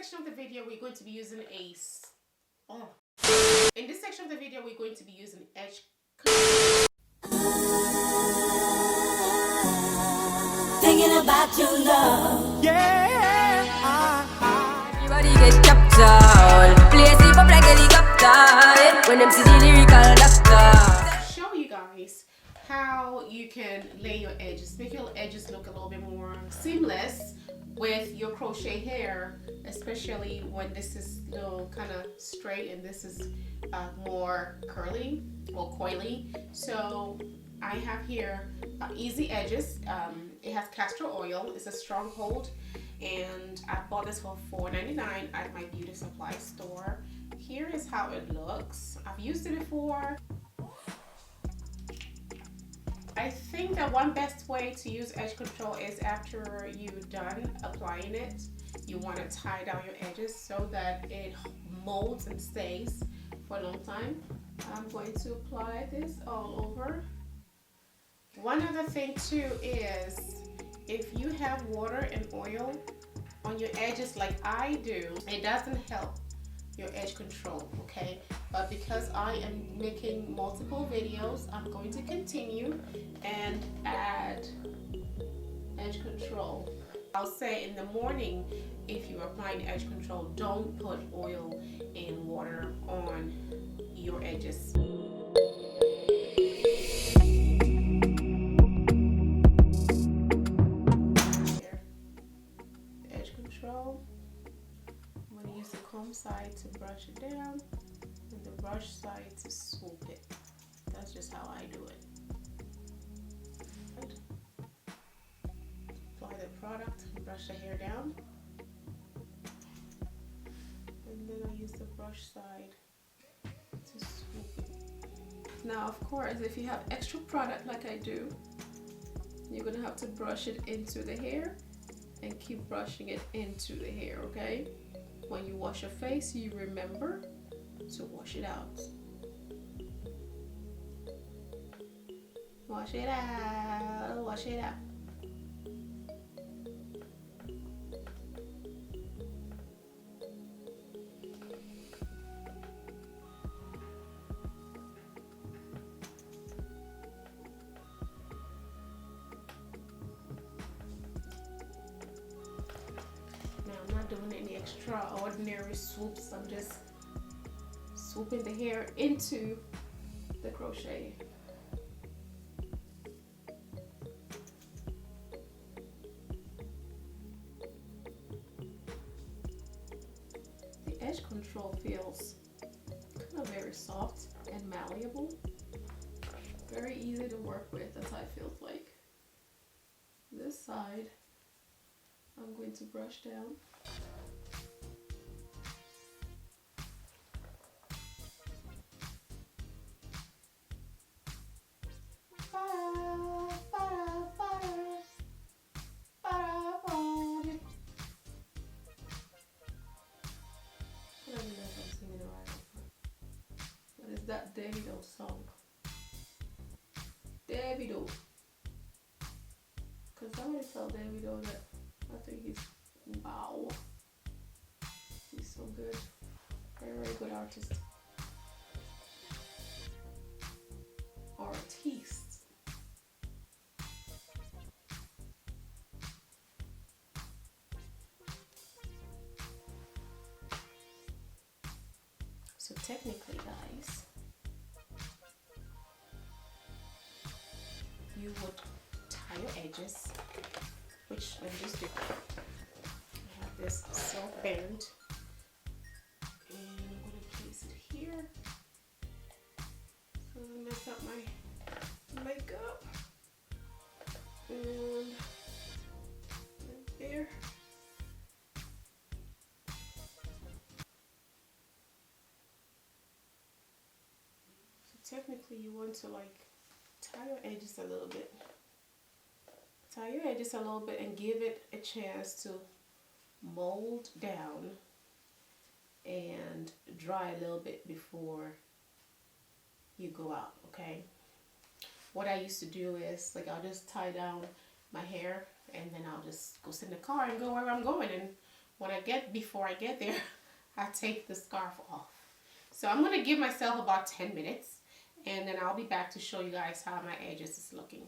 section of the video, we're going to be using in this section of the video, we're going to be using edge. Thinking about your love. Yeah. Everybody get chopped out. Play sleep up like helicopter. When them see the lyrical doctor. Show you guys how you can lay your edges, make your edges look a little bit more seamless with your crochet hair, especially when this is a little kind of straight and this is more curly or coily. So I have here easy edges. It has castor oil. It's a strong hold, and I bought this for $4.99 at my beauty supply store. Here is how it looks. I've used it before. I think that one best way to use edge control is after you're done applying it, you want to tie down your edges so that it molds and stays for a long time. I'm going to apply this all over. One other thing too is if you have water and oil on your edges like I do, it doesn't help your edge control, okay? But because I am making multiple videos, I'm going to continue and add edge control. I'll say in the morning, if you're applying edge control, don't put oil and water on your edges. Here, edge control. I'm going to use the comb side to brush it down and the brush side to swoop it. That's just how I do it. Apply the product and brush the hair down. And then I use the brush side to swoop it. Now, of course, if you have extra product like I do, you're going to have to brush it into the hair and keep brushing it into the hair, okay? When you wash your face, you remember to wash it out. Wash it out, wash it out. Doing any extraordinary swoops. I'm just swooping the hair into the crochet. The edge control feels kind of very soft and malleable. Very easy to work with, that's how it feels like. This side, I'm going to brush down. What is that Davido song? Davido. Because somebody tell Davido that I think he's wow. He's so good. Very, very good artist. Artiste. So technically, guys, you would tie your edges, which let me just do. I have this silk band, and I'm going to place it here so I don't mess up my makeup. And right there. Technically, you want to like tie your edges a little bit. Tie your edges a little bit and give it a chance to mold down and dry a little bit before you go out, okay? What I used to do is like I'll just tie down my hair and then I'll just go sit in the car and go where I'm going, and before I get there, I take the scarf off. So I'm going to give myself about 10 minutes, and then I'll be back to show you guys how my edges is looking.